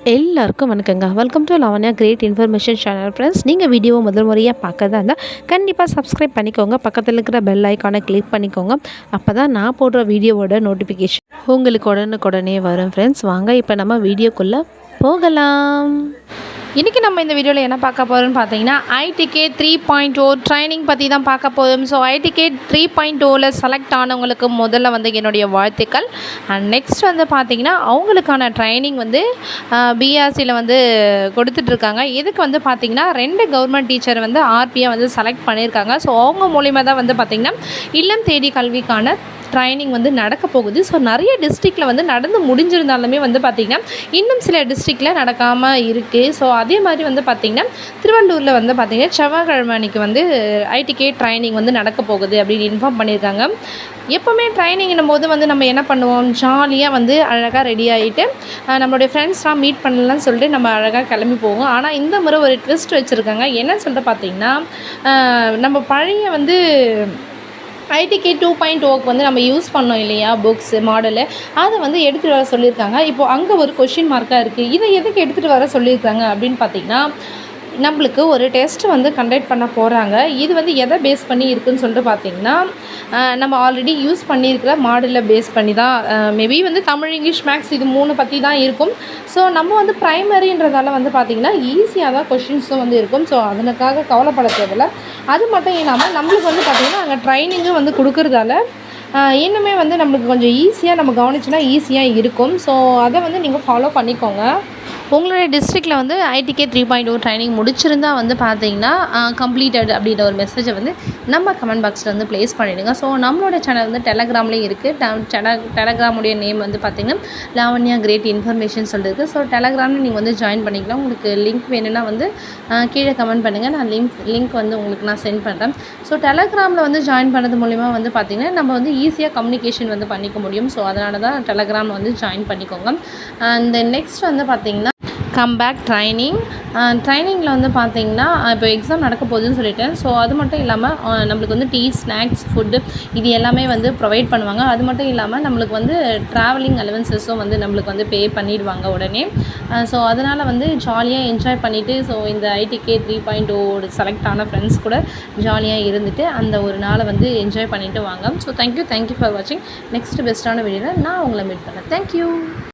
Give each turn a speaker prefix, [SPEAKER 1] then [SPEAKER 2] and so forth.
[SPEAKER 1] எல்லாருக்கும் வணக்கங்க. Welcome to Lavanya great information channel friends. நீங்கள் வீடியோவை முதல் முறையாக பார்க்கறதா இருந்தால் கண்டிப்பாக சப்ஸ்கிரைப் பண்ணிக்கோங்க. பக்கத்தில் இருக்கிற பெல் ஐக்கானை கிளிக் பண்ணிக்கோங்க. அப்போ தான் நான் போடுற வீடியோவோட நோட்டிஃபிகேஷன் உங்களுக்கு உடனுக்குடனே வரும் ஃப்ரெண்ட்ஸ். வாங்க இப்போ நம்ம வீடியோக்குள்ளே போகலாம். இன்றைக்கி நம்ம இந்த வீடியோவில் என்ன பார்க்க போகிறோம்னு பார்த்தீங்கன்னா ஐடிகேட் 3.0 ட்ரைனிங் பற்றி தான் பார்க்க போதும். ஸோ ஐடிகேட் 3.0ல் செலக்ட் ஆனவங்களுக்கு முதல்ல வந்து என்னுடைய வாழ்த்துக்கள். அண்ட் நெக்ஸ்ட் வந்து பார்த்திங்கன்னா அவங்களுக்கான ட்ரைனிங் வந்து பிஆர்சியில் வந்து கொடுத்துட்ருக்காங்க. இதுக்கு வந்து பார்த்திங்கன்னா 2 கவர்மெண்ட் டீச்சர் வந்து ஆர்பியை வந்து செலக்ட் பண்ணியிருக்காங்க. ஸோ அவங்க மூலிமா தான் வந்து பார்த்திங்கன்னா இல்லம் தேடி கல்விக்கான ட்ரைனிங் வந்து நடக்க போகுது. ஸோ நிறைய டிஸ்ட்ரிக்டில் வந்து நடந்து முடிஞ்சிருந்தாலுமே வந்து பார்த்திங்கன்னா இன்னும் சில டிஸ்ட்ரிக்டில் நடக்காமல் இருக்குது. ஸோ அதே மாதிரி வந்து பார்த்திங்கன்னா திருவள்ளூரில் வந்து பார்த்திங்கன்னா செவ்வாய்க்கிழமை அன்றைக்கி வந்து ஐடிகேட் ட்ரைனிங் வந்து நடக்க போகுது அப்படின்னு இன்ஃபார்ம் பண்ணியிருக்காங்க. எப்போவுமே ட்ரைனிங்கும் போது வந்து நம்ம என்ன பண்ணுவோம், ஜாலியாக வந்து அழகாக ரெடி ஆகிட்டு நம்மளுடைய ஃப்ரெண்ட்ஸ்லாம் மீட் பண்ணலாம்னு சொல்லிட்டு நம்ம அழகாக கிளம்பி போவோம். ஆனால் இந்த முறை ஒரு ட்விஸ்ட் வச்சுருக்காங்க. என்னன்னு சொல்லிட்டு பார்த்திங்கன்னா நம்ம பழைய வந்து ஐடிகேட் 2.0க்கு வந்து நம்ம யூஸ் பண்ணோம் இல்லையா, புக்ஸு மாடலு, அதை வந்து எடுத்துகிட்டு வர சொல்லியிருக்காங்க. இப்போது அங்கே ஒரு கொஷின் மார்க்காக இருக்குது. இதை எதுக்கு எடுத்துகிட்டு வர சொல்லியிருக்காங்க அப்படின்னு பார்த்திங்கன்னா, நம்மளுக்கு ஒரு டெஸ்ட் வந்து கண்டக்ட் பண்ண போகிறாங்க. இது வந்து எதை பேஸ் பண்ணி இருக்குதுன்னு சொல்லிட்டு பார்த்திங்கன்னா நம்ம ஆல்ரெடி யூஸ் பண்ணியிருக்கிற மாடலில் பேஸ் பண்ணி தான். மேபி வந்து தமிழ், இங்கிலீஷ், மேக்ஸ் இது 3 பற்றி தான் இருக்கும். ஸோ நம்ம வந்து ப்ரைமரின்றதால வந்து பார்த்திங்கன்னா ஈஸியாக தான் கொஷின்ஸும் வந்து இருக்கும். ஸோ அதனுக்காக கவலைப்பட தேவையில்லை. அது மட்டும் இல்லாமல் நம்மளுக்கு வந்து பார்த்திங்கன்னா அங்கே ட்ரைனிங்கும் வந்து கொடுக்குறதால இன்னுமே வந்து நம்மளுக்கு கொஞ்சம் ஈஸியாக நம்ம கவனிச்சுன்னா ஈஸியாக இருக்கும். ஸோ அதை வந்து நீங்கள் ஃபாலோ பண்ணிக்கோங்க. உங்களுடைய டிஸ்ட்ரிக்டில் வந்து ஐடிகேட் 3.0 ட்ரைனிங் முடிச்சிருந்தா வந்து பார்த்தீங்கன்னா கம்ப்ளீட்டட் அப்படின்ற ஒரு மெசேஜை வந்து நம்ம கமெண்ட் பாக்ஸில் வந்து ப்ளேஸ் பண்ணிவிடுங்க. ஸோ நம்மளோட சேனல் வந்து டெலகிராம்லேயும் இருக்குது. டெலகிராமுடைய நேம் வந்து பார்த்திங்கன்னா லாவண்யா கிரேட் இன்ஃபர்மேஷன் சொல்லியிருக்கு. ஸோ டெலகிராமில் நீங்கள் வந்து ஜாயின் பண்ணிக்கலாம். உங்களுக்கு லிங்க் வேணும்னா வந்து கீழே கமெண்ட் பண்ணுங்கள். நான் லிங்க் வந்து உங்களுக்கு நான் சென்ட் பண்ணுறேன். ஸோ டெலகிராமில் வந்து ஜாயின் பண்ணுறது மூலிமா வந்து பார்த்திங்கன்னா நம்ம வந்து ஈஸியாக கம்யூனிகேஷன் வந்து பண்ணிக்க முடியும். ஸோ அதனால தான் டெலகிராமில் வந்து ஜாயின் பண்ணிக்கோங்க. அந்த நெக்ஸ்ட் வந்து பார்த்திங்கன்னா கம்பேக் ட்ரைனிங்கில் வந்து பார்த்திங்கன்னா இப்போ எக்ஸாம் நடக்க போகுதுன்னு சொல்லிட்டேன். ஸோ அது மட்டும் இல்லாமல் நம்மளுக்கு வந்து டீ, ஸ்நாக்ஸ், ஃபுட்டு இது எல்லாமே வந்து ப்ரொவைட் பண்ணுவாங்க. அது மட்டும் இல்லாமல் நம்மளுக்கு வந்து ட்ராவலிங் அலவன்சஸும் வந்து நம்மளுக்கு வந்து பே பண்ணிடுவாங்க உடனே. ஸோ அதனால் வந்து ஜாலியாக என்ஜாய் பண்ணிவிட்டு ஸோ இந்த ஐடிகே 3.0 செலக்ட் ஆன ஃப்ரெண்ட்ஸ் கூட ஜாலியாக இருந்துட்டு அந்த ஒரு நாளை வந்து என்ஜாய் பண்ணிவிட்டு வாங்க. ஸோ தேங்க்யூ ஃபார் வாட்சிங். நெக்ஸ்ட் பெஸ்ட்டான வீடியோவில் நான் உங்களை மீட் பண்ணேன். தேங்க்யூ.